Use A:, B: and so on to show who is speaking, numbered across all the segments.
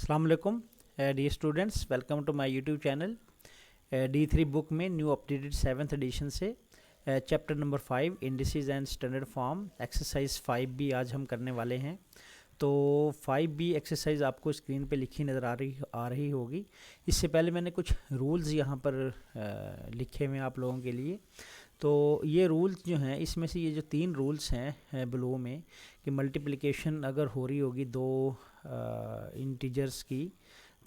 A: अस्सलाम वालेकुम dear students, welcome to my YouTube channel. D3 book में न्यू अपडेटेड 7th एडिशन से chapter number 5 indices and standard form exercise 5B आज हम करने वाले हैं। तो 5B एक्सरसाइज आपको स्क्रीन पे लिखी नज़र आ रही होगी। इससे पहले मैंने कुछ रूल्स यहाँ पर लिखे हुए हैं आप लोगों के लिए। तो ये रूल्स जो हैं, इसमें से ये जो 3 रूल्स हैं ब्लू में कि मल्टीप्लिकेशन अगर हो रही होगी दो इंटीजर्स की,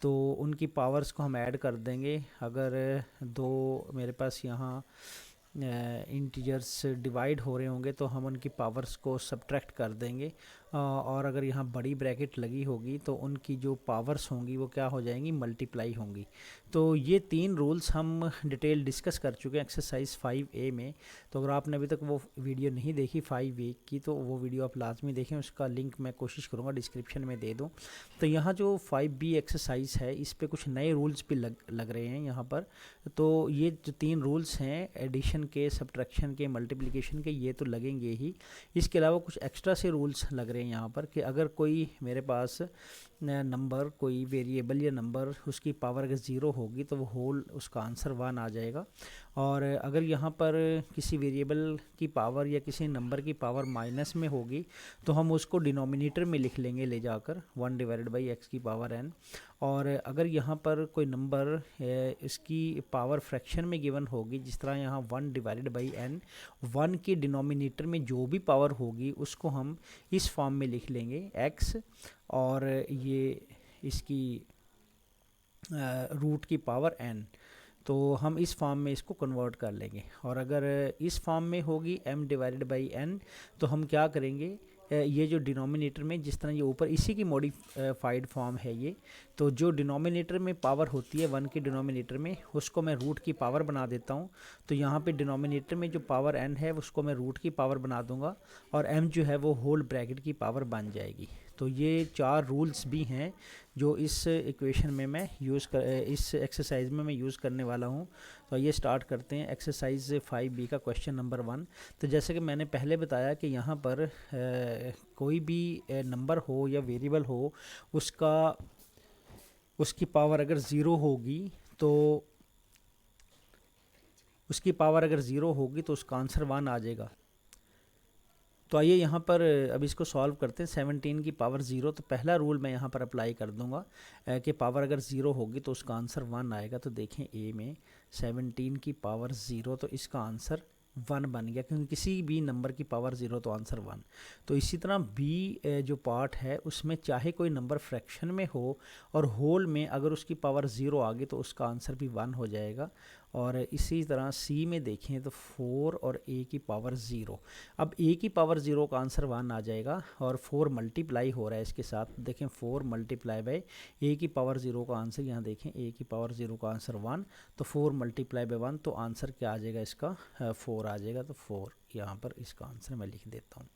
A: तो उनकी पावर्स को हम ऐड कर देंगे। अगर दो मेरे पास यहाँ इंटीजर्स डिवाइड हो रहे होंगे तो हम उनकी पावर्स को सब्ट्रैक्ट कर देंगे। और अगर यहाँ बड़ी ब्रैकेट लगी होगी तो उनकी जो पावर्स होंगी वो क्या हो जाएंगी, मल्टीप्लाई होंगी। तो ये 3 रूल्स हम डिटेल डिस्कस कर चुके हैं एक्सरसाइज 5A में। तो अगर आपने अभी तक वो वीडियो नहीं देखी 5A की, तो वो वीडियो आप लाजमी देखें। उसका लिंक मैं कोशिश करूँगा डिस्क्रिप्शन में दे दूँ। तो यहाँ जो 5B एक्सरसाइज है, इस पर कुछ नए रूल्स भी लग रहे हैं यहाँ पर। तो ये जो 3 रूल्स हैं, एडिशन के, सब्ट्रैक्शन के, मल्टीप्लिकेशन के, ये तो लगेंगे ही। इसके अलावा कुछ एक्स्ट्रा से रूल्स लग रहे हैं यहाँ पर कि अगर कोई मेरे पास नंबर, कोई वेरिएबल या नंबर, उसकी पावर अगर 0 होगी तो वो होल उसका आंसर 1 आ जाएगा। और अगर यहाँ पर किसी वेरिएबल की पावर या किसी नंबर की पावर माइनस में होगी तो हम उसको डिनोमिनेटर में लिख लेंगे ले जाकर 1/x की पावर n। और अगर यहाँ पर कोई नंबर इसकी पावर फ्रैक्शन में गिवन होगी, जिस तरह यहाँ 1/n, 1 की डिनोमिनेटर में जो भी पावर होगी उसको हम इस फॉर्म में लिख लेंगे x, और ये इसकी रूट की पावर n। तो हम इस फॉर्म में इसको कन्वर्ट कर लेंगे। और अगर इस फॉर्म में होगी m/n, तो हम क्या करेंगे, ये जो डिनोमिनेटर में, जिस तरह ये ऊपर इसी की मॉडिफाइड फॉर्म है ये, तो जो डिनोमिनेटर में पावर होती है 1 के डिनोमिनेटर में, उसको मैं रूट की पावर बना देता हूँ। तो यहाँ पे डिनोमिनेटर में जो पावर n है उसको मैं रूट की पावर बना दूँगा, और m जो है वो होल ब्रैकेट की पावर बन जाएगी। तो ये 4 रूल्स भी हैं जो इस इक्वेशन में मैं इस एक्सरसाइज में मैं यूज़ करने वाला हूँ। तो ये स्टार्ट करते हैं एक्सरसाइज 5B का क्वेश्चन नंबर 1। तो जैसे कि मैंने पहले बताया कि यहाँ पर कोई भी नंबर हो या वेरिएबल हो, उसकी पावर अगर 0 होगी तो उसका आंसर 1 आ जाएगा। तो आइए यहाँ पर अब इसको सॉल्व करते हैं। 17 की पावर 0, तो पहला रूल मैं यहाँ पर अप्लाई कर दूँगा कि पावर अगर 0 होगी तो उसका आंसर 1 आएगा। तो देखें ए में 17 की पावर 0, तो इसका आंसर 1 बन गया, क्योंकि किसी भी नंबर की पावर 0 तो आंसर 1। तो इसी तरह बी जो पार्ट है उसमें चाहे कोई नंबर फ्रैक्शन में हो और होल में अगर उसकी पावर 0 आ गई तो उसका आंसर भी 1 हो जाएगा। और इसी तरह सी में देखें तो 4 और ए की पावर 0। अब ए की पावर 0 का आंसर 1 आ जाएगा, और 4 मल्टीप्लाई हो रहा है इसके साथ। देखें 4 मल्टीप्लाई बाय ए की पावर 0 का आंसर, यहाँ देखें ए की पावर 0 का आंसर 1, तो 4 मल्टीप्लाई बाय 1, तो आंसर क्या आ जाएगा इसका, 4 आ जाएगा। तो 4 यहाँ पर इसका आंसर मैं लिख देता हूँ।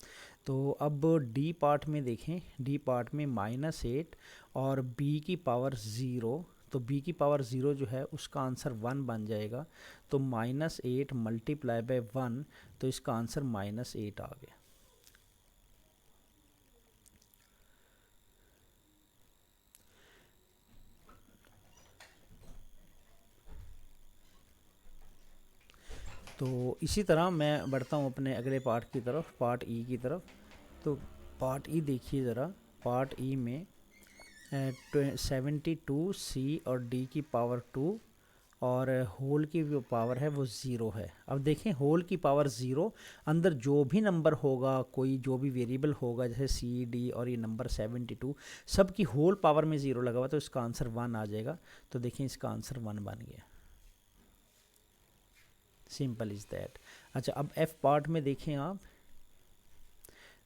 A: तो अब डी पार्ट में देखें, डी पार्ट में -8 और बी की पावर 0, तो b की पावर 0 जो है उसका आंसर 1 बन जाएगा। तो -8 मल्टीप्लाई बाय 1, तो इसका आंसर -8 आ गया। तो इसी तरह मैं बढ़ता हूँ अपने अगले पार्ट की तरफ, पार्ट ई की तरफ। तो पार्ट ई देखिए ज़रा, पार्ट ई में 72 सी और डी की पावर 2 और होल की जो पावर है वो 0 है। अब देखें होल की पावर 0, अंदर जो भी नंबर होगा, कोई जो भी वेरिएबल होगा, जैसे सी, डी और ये नंबर 72, सब की होल पावर में 0 लगा हुआ, तो इसका आंसर 1 आ जाएगा। तो देखें इसका आंसर 1 बन गया। Simple is that. अच्छा, अब एफ पार्ट में देखें आप,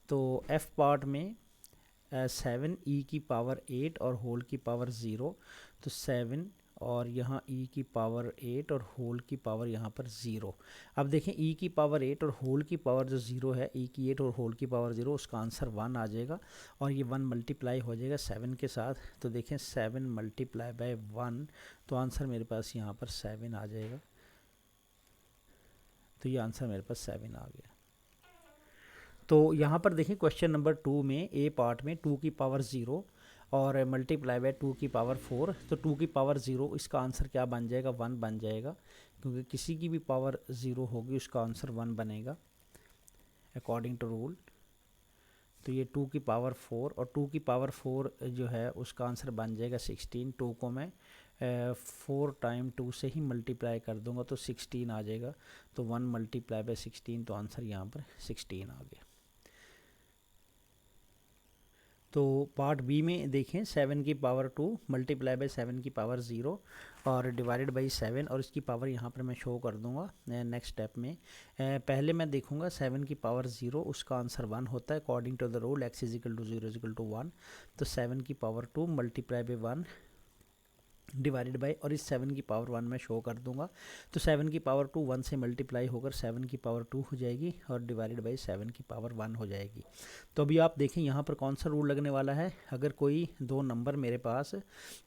A: तो एफ पार्ट में 7 ई की पावर 8 और होल की पावर 0, तो 7 और यहाँ e की पावर 8 और होल की पावर यहाँ पर 0। अब देखें e की पावर 8 और होल की पावर जो 0 है, e की 8 और होल की पावर 0, उसका आंसर 1 आ जाएगा। और ये 1 मल्टीप्लाई हो जाएगा 7 के साथ। तो देखें 7 मल्टीप्लाई बाय 1, तो आंसर मेरे पास यहाँ पर 7 आ जाएगा। तो ये आंसर मेरे पास 7 आ गया। तो यहाँ पर देखें क्वेश्चन नंबर 2 में ए पार्ट में 2 की पावर 0 और मल्टीप्लाई बाय 2 की पावर 4, तो 2 की पावर 0, इसका आंसर क्या बन जाएगा, 1 बन जाएगा, क्योंकि किसी की भी पावर 0 होगी उसका आंसर 1 बनेगा अकॉर्डिंग टू रूल। तो ये 2 की पावर 4 और 2 की पावर 4 जो है उसका आंसर बन जाएगा 16। 2 को मैं 4 टाइम 2 से ही मल्टीप्लाई कर दूंगा तो 16 आ जाएगा। तो 1 मल्टीप्लाई बाय 16, तो आंसर यहाँ पर 16 आ गया। तो पार्ट बी में देखें 7 की पावर 2 मल्टीप्लाई बाय 7 की पावर 0 और डिवाइडेड बाई 7, और इसकी पावर यहाँ पर मैं शो कर दूंगा नेक्स्ट स्टेप में। पहले मैं देखूंगा 7 की पावर 0, उसका आंसर 1 होता है according to the rule x is equal to 0 is equal to 1। तो 7 की power 2 multiply by 1 divided by, और इस 7 की पावर 1 में शो कर दूंगा। तो 7 की पावर 2 1 से मल्टीप्लाई होकर 7 की पावर 2 हो जाएगी और डिवाइडेड बाई 7 की पावर 1 हो जाएगी। तो अभी आप देखें यहाँ पर कौन सा रूल लगने वाला है। अगर कोई दो नंबर मेरे पास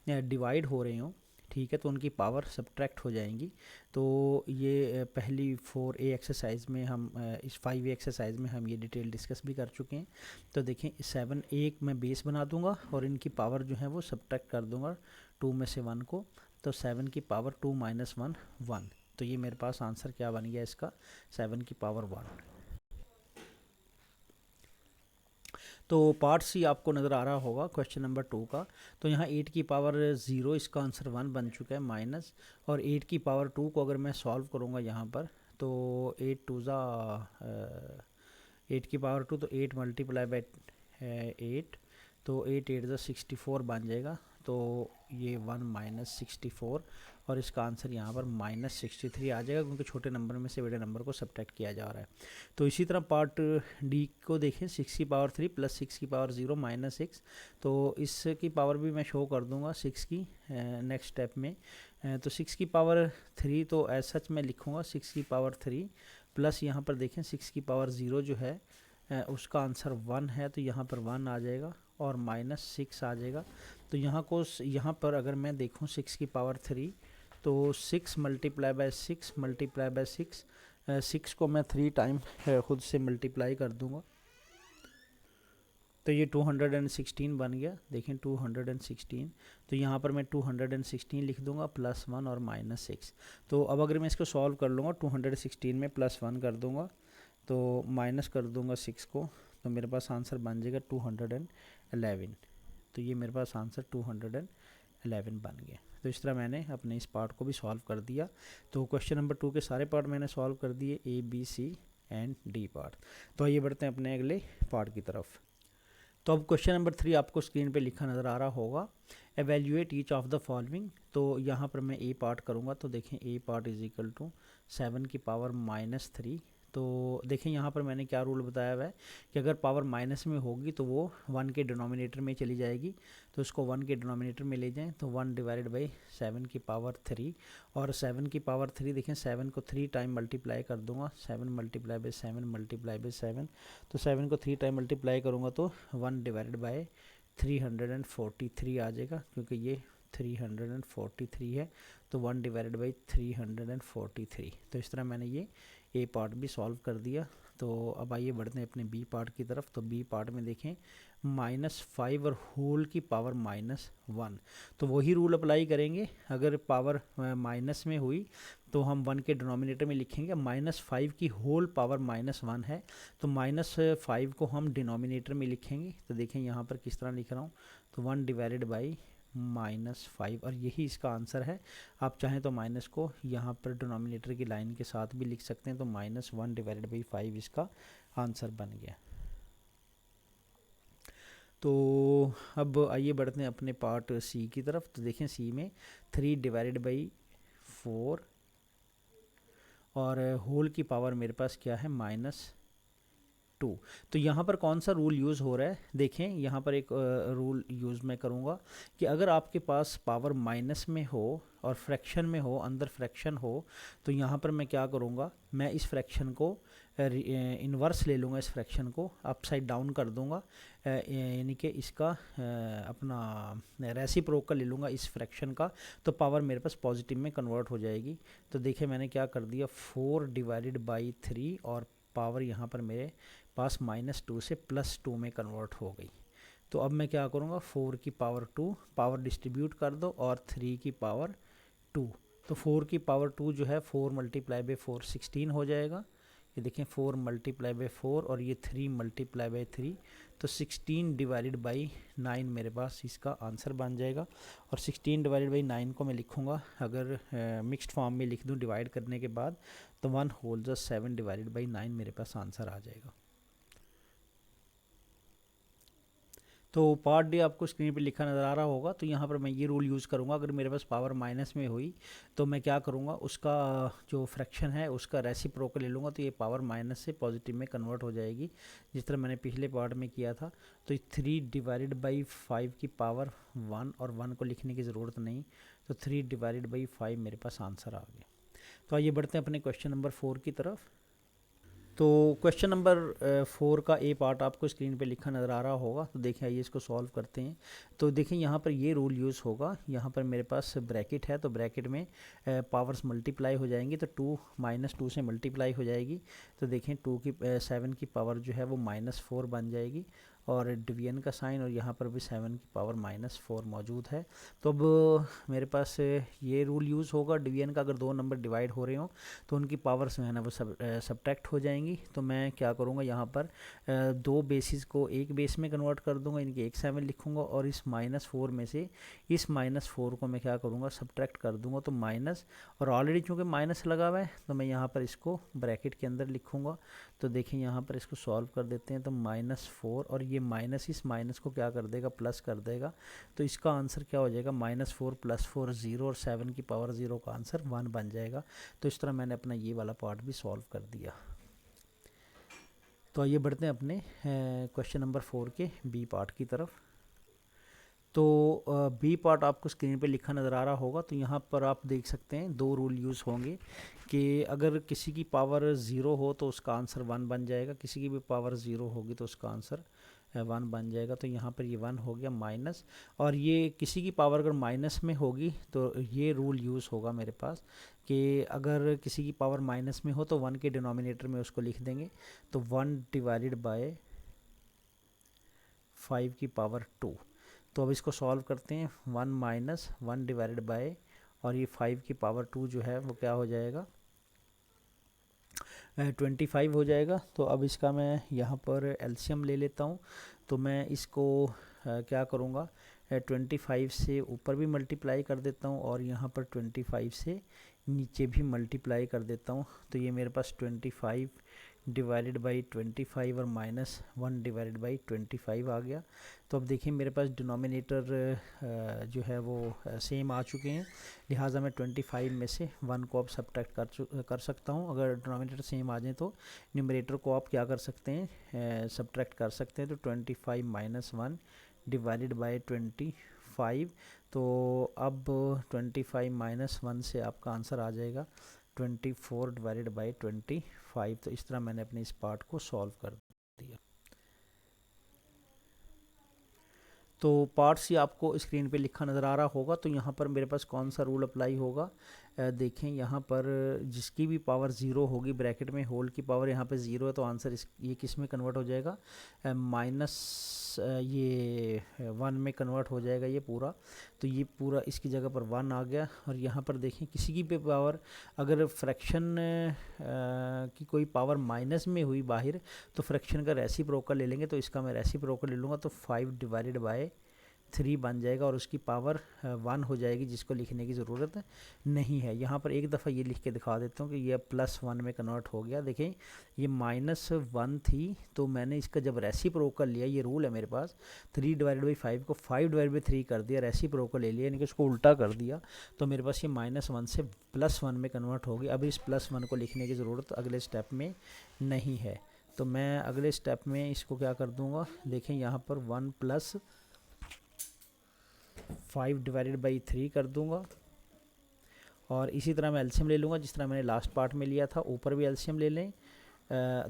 A: डिवाइड हो रहे हों, ठीक है, तो उनकी पावर सब्ट्रैक्ट हो जाएंगी। तो ये पहली 4A एक्सरसाइज में हम इस 5A एक्सरसाइज में हम ये डिटेल डिस्कस भी कर चुके हैं। तो देखें 7 एक मैं बेस बना दूंगा और इनकी पावर जो है वो सब्ट्रैक्ट कर दूंगा 2 में से 1 को। तो 7 की पावर 2 माइनस 1 1। तो ये मेरे पास आंसर क्या बन गया इसका, 7 की पावर 1। तो पार्ट सी आपको नज़र आ रहा होगा क्वेश्चन नंबर 2 का। तो यहाँ 8 की पावर 0, इसका आंसर 1 बन चुका है माइनस, और 8 की पावर 2 को अगर मैं सॉल्व करूँगा यहाँ पर, तो 8 टू ज़ा 8 की पावर 2, तो 8 मल्टीप्लाई बाई 8, तो 8 8 ज़ा 64 बन जाएगा। तो ये 1 माइनस 64, और इसका आंसर यहाँ पर माइनस 63 आ जाएगा, क्योंकि छोटे नंबर में से बड़े नंबर को सब्ट्रैक्ट किया जा रहा है। तो इसी तरह पार्ट डी को देखें, 6 की पावर 3 प्लस 6 की पावर 0 माइनस 6। तो इसकी पावर भी मैं शो कर दूंगा 6 की नेक्स्ट स्टेप में। तो 6 की पावर 3, तो एज सच मैं लिखूँगा 6 की पावर 3 प्लस यहाँ पर देखें 6 की पावर 0 जो है उसका आंसर 1 है, तो यहाँ पर 1 आ जाएगा और माइनस 6 आ जाएगा। तो यहाँ पर अगर मैं देखूँ 6 की पावर 3, तो 6 मल्टीप्लाई बाय 6 मल्टीप्लाई बाय 6, 6 को मैं 3 टाइम खुद से मल्टीप्लाई कर दूंगा, तो ये 216 बन गया। देखें 216, तो यहाँ पर मैं 216 लिख दूंगा प्लस 1 और माइनस 6। तो अब अगर मैं इसको सॉल्व कर लूँगा 216 में प्लस 1 कर दूंगा, तो माइनस कर दूंगा 6 को, तो मेरे पास आंसर बन जाएगा 211। तो ये मेरे पास आंसर 211 बन गया। तो इस तरह मैंने अपने इस पार्ट को भी सॉल्व कर दिया। तो क्वेश्चन नंबर 2 के सारे पार्ट मैंने सॉल्व कर दिए, A B C and D part. तो आइए बढ़ते हैं अपने अगले पार्ट की तरफ। तो अब क्वेश्चन नंबर 3 आपको स्क्रीन पे लिखा नज़र आ रहा होगा, evaluate each of the following. तो यहाँ पर मैं A पार्ट करूँगा, तो देखें A part is equal to 7 की पावर माइनस 3। तो देखें यहाँ पर मैंने क्या रूल बताया हुआ है कि अगर पावर माइनस में होगी तो वो 1 के डिनोमिनेटर में चली जाएगी, तो उसको 1 के डिनोमिनेटर में ले जाएं, तो 1 डिवाइडेड बाई 7 की पावर 3। और 7 की पावर 3 देखें 7 को 3 टाइम मल्टीप्लाई कर दूंगा, 7 मल्टीप्लाई बाई 7 मल्टीप्लाई बाई 7, तो 7 को 3 टाइम मल्टीप्लाई करूँगा तो 1 डिवाइडेड बाई 343 आ जाएगा, क्योंकि ये 343 है, तो 1 डिवाइडेड बाई 343। तो इस तरह मैंने ये A पार्ट भी सॉल्व कर दिया। तो अब आइए बढ़ते हैं अपने B पार्ट की तरफ। तो B पार्ट में देखें -5 और होल की पावर -1, तो वही रूल अप्लाई करेंगे। अगर पावर माइनस में हुई तो हम 1 के डिनोमिनेटर में लिखेंगे, -5 की होल पावर -1 है, तो -5 को हम डिनोमिनेटर में लिखेंगे। तो देखें यहाँ पर किस तरह लिख रहा हूँ, तो 1 डिवाइडेड बाई -5, और यही इसका आंसर है। आप चाहें तो माइनस को यहाँ पर डिनोमिनेटर की लाइन के साथ भी लिख सकते हैं, तो -1 डिवाइडेड बाई 5 इसका आंसर बन गया। तो अब आइए बढ़ते हैं अपने पार्ट सी की तरफ। तो देखें सी में 3 डिवाइडेड बाई 4 और होल की पावर मेरे पास क्या है -2। तो यहाँ पर कौन सा रूल यूज़ हो रहा है, देखें यहाँ पर एक रूल यूज़ मैं करूँगा कि अगर आपके पास पावर माइनस में हो और फ्रैक्शन में हो, अंदर फ्रैक्शन हो, तो यहाँ पर मैं क्या करूँगा, मैं इस फ्रैक्शन को इन्वर्स ले लूँगा, इस फ्रैक्शन को अपसाइड डाउन कर दूँगा, यानी कि इसका अपना रेसिप्रोकल ले लूँगा इस फ्रैक्शन का, तो पावर मेरे पास पॉजिटिव में कन्वर्ट हो जाएगी। तो देखिए मैंने क्या कर दिया, 4 डिवाइडेड बाई 3 और पावर यहाँ पर मेरे पास -2 से +2 में कन्वर्ट हो गई। तो अब मैं क्या करूँगा, 4 की पावर 2 पावर डिस्ट्रीब्यूट कर दो और 3 की पावर 2। तो 4 की पावर 2 जो है 4 मल्टीप्लाई बाई 4 16 हो जाएगा। ये देखें 4 मल्टीप्लाई बाई 4 और ये 3 मल्टीप्लाई बाई 3, तो 16 डिवाइडेड बाई 9 मेरे पास इसका आंसर बन जाएगा। और 16 डिवाइडेड बाई 9 को मैं लिखूँगा, अगर मिक्स्ड फॉर्म में लिख दूँ डिवाइड करने के बाद, तो 1 होल जो 7 डिवाइडेड बाई 9 मेरे पास आंसर आ जाएगा। तो पार्ट डी आपको स्क्रीन पे लिखा नज़र आ रहा होगा। तो यहाँ पर मैं ये रूल यूज़ करूँगा, अगर मेरे पास पावर माइनस में हुई तो मैं क्या करूँगा, उसका जो फ्रैक्शन है उसका रेसिप्रोकल ले लूँगा, तो ये पावर माइनस से पॉजिटिव में कन्वर्ट हो जाएगी, जिस तरह मैंने पिछले पार्ट में किया था। तो 3 डिवाइडेड बाई 5 की पावर 1, और 1 को लिखने की ज़रूरत नहीं, तो 3 डिवाइडेड बाई 5 मेरे पास आंसर आ गया। तो आइए बढ़ते हैं अपने क्वेश्चन नंबर 4 की तरफ। तो क्वेश्चन नंबर 4 का ए पार्ट आपको स्क्रीन पे लिखा नज़र आ रहा होगा। तो देखिए आइए इसको सॉल्व करते हैं। तो देखिए यहाँ पर ये रूल यूज़ होगा, यहाँ पर मेरे पास ब्रैकेट है, तो ब्रैकेट में पावर्स मल्टीप्लाई हो जाएंगी, तो 2 -2 से मल्टीप्लाई हो जाएगी। तो देखें 7 की पावर जो है वो -4 बन जाएगी, और डिवीजन का साइन, और यहाँ पर भी 7 की पावर -4 मौजूद है। तो अब मेरे पास ये रूल यूज़ होगा, डिवीजन का अगर दो नंबर डिवाइड हो रहे हों तो उनकी पावर्स जो है ना वो सब्ट्रैक्ट हो जाएंगी। तो मैं क्या करूँगा, यहाँ पर दो बेसिस को एक बेस में कन्वर्ट कर दूँगा, इनकी एक 7 लिखूँगा, और इस -4 में से इस -4 को मैं क्या करूँगा, सब्ट्रैक्ट कर दूँगा, तो माइनस, और ऑलरेडी चूँकि माइनस लगा हुआ है तो मैं यहाँ पर इसको ब्रैकेट के अंदर लिखूँगा। तो देखिए यहाँ पर इसको सॉल्व कर देते हैं, तो -4, और ये माइनस इस माइनस को क्या कर देगा, प्लस कर देगा। तो इसका आंसर क्या हो जाएगा, -4 + 4 0, और 7 की पावर 0 का आंसर 1 बन जाएगा। तो इस तरह मैंने अपना ये वाला पार्ट भी सॉल्व कर दिया। तो आइए बढ़ते हैं अपने क्वेश्चन नंबर 4 के बी पार्ट की तरफ। तो बी पार्ट आपको स्क्रीन पे लिखा नज़र आ रहा होगा। तो यहाँ पर आप देख सकते हैं दो रूल यूज़ होंगे कि अगर किसी की पावर 0 हो तो उसका आंसर 1 बन जाएगा, किसी की भी पावर 0 होगी तो उसका आंसर 1 बन जाएगा। तो यहाँ पर ये 1 हो गया माइनस, और ये किसी की पावर अगर माइनस में होगी तो ये रूल यूज़ होगा मेरे पास कि अगर किसी की पावर माइनस में हो तो 1 के डिनोमिनेटर में उसको लिख देंगे। तो 1 डिवाइडेड बाय 5 की पावर 2। तो अब इसको सॉल्व करते हैं, 1 - 1 डिवाइडेड बाय, और ये 5 की पावर 2 जो है वो क्या हो जाएगा, 25 हो जाएगा। तो अब इसका मैं यहाँ पर एलसीएम ले लेता हूँ। तो मैं इसको क्या करूँगा, 25 से ऊपर भी मल्टीप्लाई कर देता हूँ, और यहाँ पर 25 से नीचे भी मल्टीप्लाई कर देता हूँ। तो ये मेरे पास 25 डिवाइडेड बाई 25 और -1 डिवाइडेड बाई 25 आ गया। तो अब देखिए मेरे पास डिनोमिनेटर जो है वो सेम आ चुके हैं, लिहाजा मैं 25 में से 1 को अब सब्ट्रैक्ट कर सकता हूँ। अगर डिनोमिनेटर सेम आ जाए तो न्यूमरेटर को आप क्या कर सकते हैं, सब्ट्रैक्ट कर सकते हैं। तो 25 - 1 डिवाइडेड बाई 25। तो अब 25 - 1 से आपका आंसर आ जाएगा 24 डिवाइडेड बाई 25। तो इस तरह मैंने अपने इस पार्ट को सॉल्व कर दिया। तो पार्ट सी आपको स्क्रीन पे लिखा नज़र आ रहा होगा। तो यहाँ पर मेरे पास कौन सा रूल अप्लाई होगा, देखें यहाँ पर जिसकी भी पावर 0 होगी, ब्रैकेट में होल की पावर यहाँ पे 0 है, तो आंसर ये किस में कन्वर्ट हो जाएगा, माइनस ये 1 में कन्वर्ट हो जाएगा ये पूरा। तो ये पूरा इसकी जगह पर 1 आ गया। और यहाँ पर देखें किसी की भी पावर, अगर फ्रैक्शन की कोई पावर माइनस में हुई बाहर, तो फ्रैक्शन का रेसिप्रोकल ले लेंगे। तो इसका मैं रेसिप्रोकल ले लूँगा, तो 5 डिवाइडेड बाय 3 बन जाएगा, और उसकी पावर 1 हो जाएगी, जिसको लिखने की ज़रूरत नहीं है। यहाँ पर एक दफ़ा ये लिख के दिखा देता हूँ कि ये +1 में कन्वर्ट हो गया। देखें ये -1 थी, तो मैंने इसका जब रेसिप्रोकल लिया, ये रूल है मेरे पास, 3 डिवाइडेड बाई 5 को 5 डिवाइड बाई 3 कर दिया, रेसिप्रोकल ले लिया, यानी कि उसको उल्टा कर दिया। तो मेरे पास ये -1 से +1 में कन्वर्ट हो गया। अब इस +1 को लिखने की ज़रूरत अगले स्टेप में नहीं है। तो मैं अगले स्टेप में इसको क्या कर दूँगा, देखें यहाँ पर 1 + 5 डिवाइडेड बाई 3 कर दूंगा, और इसी तरह मैं एलसीएम ले लूँगा जिस तरह मैंने लास्ट पार्ट में लिया था। ऊपर भी एलसीएम ले लें,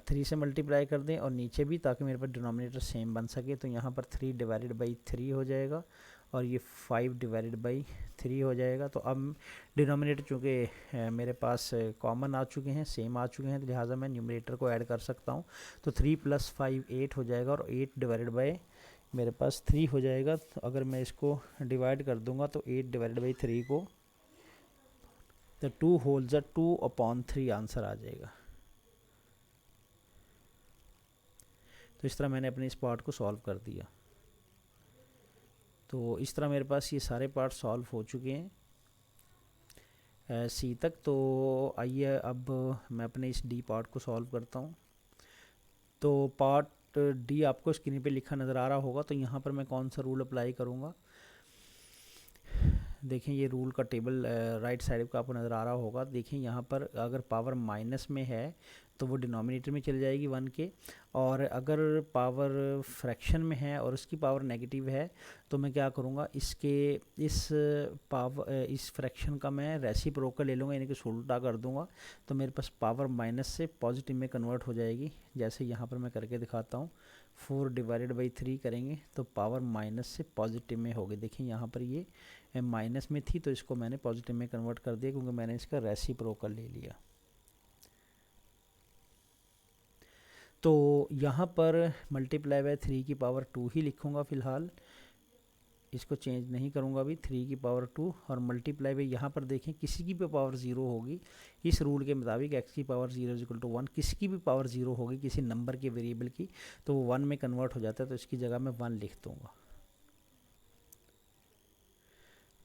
A: 3 से मल्टीप्लाई कर दें, और नीचे भी, ताकि मेरे पास डिनोमिनेटर सेम बन सके। तो यहाँ पर 3 डिवाइडेड बाई 3 हो जाएगा, और ये 5 डिवाइडेड बाई 3 हो जाएगा। तो अब डिनोमिनेटर चूँकि मेरे पास कॉमन आ चुके हैं, सेम आ चुके हैं, तो लिहाजा मैं न्यूमरेटर को ऐड कर सकता हूँ। तो 3 + 5 8 हो जाएगा, और 8 डिवाइडेड बाई मेरे पास 3 हो जाएगा। तो अगर मैं इसको डिवाइड कर दूंगा तो 8 डिवाइडेड बाई 3 को, तो 2 होल ज़ा 2/3 आंसर आ जाएगा। तो इस तरह मैंने अपने इस पार्ट को सॉल्व कर दिया। तो इस तरह मेरे पास ये सारे पार्ट सॉल्व हो चुके हैं सी तक। तो आइए अब मैं अपने इस डी पार्ट को सॉल्व करता हूँ। तो पार्ट डी आपको स्क्रीन पे लिखा नज़र आ रहा होगा। तो यहाँ पर मैं कौन सा रूल अप्लाई करूँगा, देखें ये रूल का टेबल राइट साइड का आपको नज़र आ रहा होगा। देखें यहाँ पर अगर पावर माइनस में है तो वो डिनोमिनेटर में चली जाएगी 1 के, और अगर पावर फ्रैक्शन में है और उसकी पावर नेगेटिव है तो मैं क्या करूँगा, इस फ्रैक्शन का मैं रेसिप्रोकल ले लूँगा, यानी कि उल्टा कर दूँगा। तो मेरे पास पावर माइनस से पॉजिटिव में कन्वर्ट हो जाएगी। जैसे यहाँ पर मैं करके दिखाता हूँ, 4 डिवाइडेड बाई 3 करेंगे तो पावर माइनस से पॉजिटिव में होगी। देखिए यहाँ पर ये माइनस में थी तो इसको मैंने पॉजिटिव में कन्वर्ट कर दिया, क्योंकि मैंने इसका रेसिप्रोकल ले लिया। तो यहाँ पर मल्टीप्लाई बाय 3 की पावर 2 ही लिखूँगा फ़िलहाल, इसको चेंज नहीं करूँगा अभी। 3 की पावर 2 और मल्टीप्लाई बाय, यहाँ पर देखें किसी की भी पावर 0 होगी इस रूल के मुताबिक, x की पावर 0 इक्वल टू 1, किसी की भी पावर 0 होगी किसी नंबर के वेरिएबल की, तो वो 1 में कन्वर्ट हो जाता है। तो इसकी जगह मैं 1 लिख दूँगा।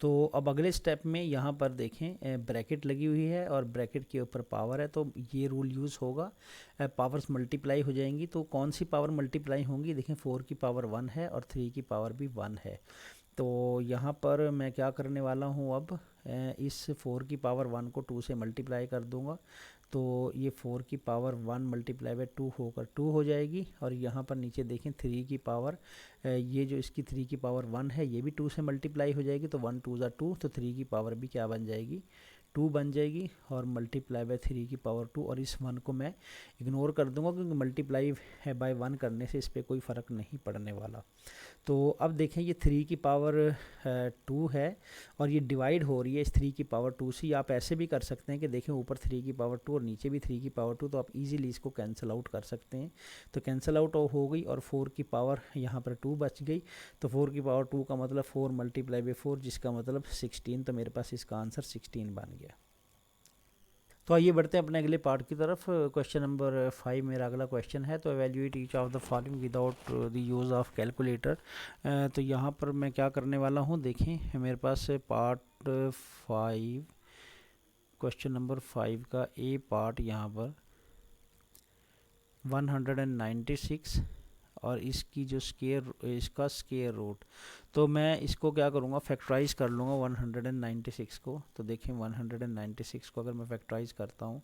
A: तो अब अगले स्टेप में यहाँ पर देखें ब्रैकेट लगी हुई है और ब्रैकेट के ऊपर पावर है, तो ये रूल यूज़ होगा। पावर्स मल्टीप्लाई हो जाएंगी, तो कौन सी पावर मल्टीप्लाई होंगी, देखें 4 की पावर 1 है और 3 की पावर भी 1 है। तो यहाँ पर मैं क्या करने वाला हूँ, अब इस 4 की पावर 1 को 2 से मल्टीप्लाई कर दूँगा। तो ये 4 की पावर 1 मल्टीप्लाई बाय 2 होकर 2 हो जाएगी। और यहाँ पर नीचे देखें 3 की पावर, ये जो इसकी 3 की पावर 1 है ये भी 2 से मल्टीप्लाई हो जाएगी। तो 1 2 ज़ा 2, तो 3 की पावर भी क्या बन जाएगी, 2 बन जाएगी। और मल्टीप्लाई बाय 3 की पावर 2, और इस 1 को मैं इग्नोर कर दूंगा क्योंकि मल्टीप्लाई बाय 1 करने से इस पर कोई फ़र्क नहीं पड़ने वाला। तो अब देखें ये 3 की पावर 2 है और ये डिवाइड हो रही है इस 3 की पावर 2 से। आप ऐसे भी कर सकते हैं कि देखें ऊपर 3 की पावर 2 और नीचे भी 3 की पावर 2, तो आप इजीली इसको कैंसिल आउट कर सकते हैं। तो कैंसिल आउट हो गई और 4 की पावर यहाँ पर 2 बच गई। तो 4 की पावर 2 का मतलब 4 मल्टीप्लाई बाई 4, जिसका मतलब 16। तो मेरे पास इसका आंसर 16 बन गया। तो आइए बढ़ते हैं अपने अगले पार्ट की तरफ। क्वेश्चन नंबर 5 मेरा अगला क्वेश्चन है। तो evaluate each of the following without the use of calculator. तो यहाँ पर मैं क्या करने वाला हूँ, देखें मेरे पास पार्ट 5, क्वेश्चन नंबर 5 का ए पार्ट यहाँ पर 196 और इसकी जो इसका स्केयर रूट। तो मैं इसको क्या करूँगा, फैक्टराइज कर लूँगा 196 को। तो देखें 196 को अगर मैं फैक्टराइज करता हूँ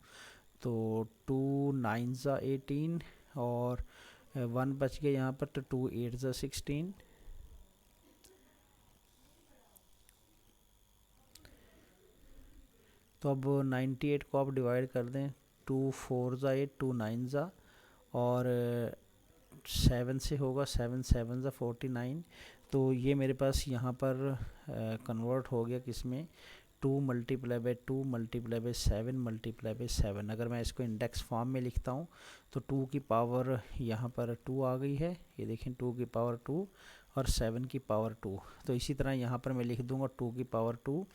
A: तो 2 9 ज़ा 18 और 1 बच गया यहाँ पर, तो 2 8 ज़ा 16। तो अब 98 को आप डिवाइड कर दें, 2 4 ज़ा 8, 2 9 ज़ा और 7 से होगा, 7 7 ज़ा 49। तो ये मेरे पास यहाँ पर कन्वर्ट हो गया किस में, 2 multiply by 2 multiply by 7 multiply by 7। अगर मैं इसको इंडेक्स फॉर्म में लिखता हूँ तो 2 की पावर यहाँ पर 2 आ गई है, ये देखें 2 की पावर 2 और 7 की पावर 2। तो इसी तरह यहाँ पर मैं लिख दूँगा 2 की पावर 2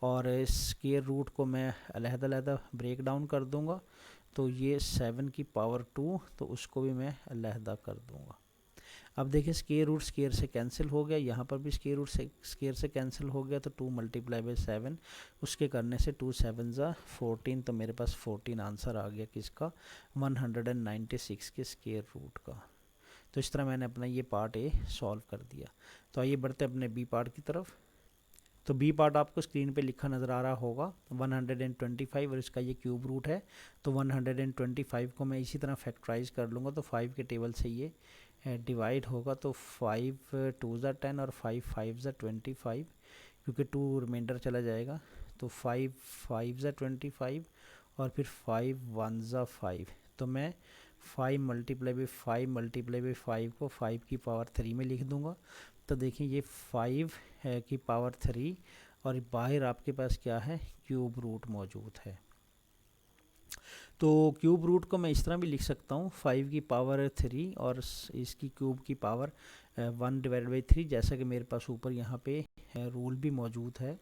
A: और स्क्वायर रूट को मैं अलग-अलग ब्रेक डाउन कर दूँगा। तो ये 7 की पावर 2, तो उसको भी मैं अलहदा कर दूँगा। अब देखिए स्क्वायर रूट स्क्वायर से कैंसिल हो गया, यहाँ पर भी स्क्वायर रूट स्क्वायर से कैंसिल हो गया। तो 2 मल्टीप्लाई बाई 7, उसके करने से 2 7 ज़ा 14। तो मेरे पास 14 आंसर आ गया किसका, 196 के स्क्वायर रूट का। तो इस तरह मैंने अपना ये पार्ट ए सॉल्व कर दिया। तो आइए बढ़ते अपने बी पार्ट की तरफ। तो बी पार्ट आपको स्क्रीन पे लिखा नज़र आ रहा होगा 125 और इसका ये क्यूब रूट है। तो 125 को मैं इसी तरह फैक्टराइज कर लूँगा। तो 5 के टेबल से ये डिवाइड होगा। तो 5 2 ज़ा 10 और 5 5 ज़ा 25, क्योंकि 2 रिमाइंडर चला जाएगा। तो 5 5 ज़ा 25 और फिर 5 1 ज़ा 5। तो मैं 5 मल्टीप्लाई बाई 5 मल्टीप्लाई बाई 5 को 5 की पावर 3 में लिख दूँगा। तो देखिए ये 5 है की पावर 3 और बाहर आपके पास क्या है, क्यूब रूट मौजूद है। तो क्यूब रूट को मैं इस तरह भी लिख सकता हूँ, 5 की पावर 3 और इसकी क्यूब की पावर 1/3, जैसा कि मेरे पास ऊपर यहाँ पे रूल भी मौजूद है।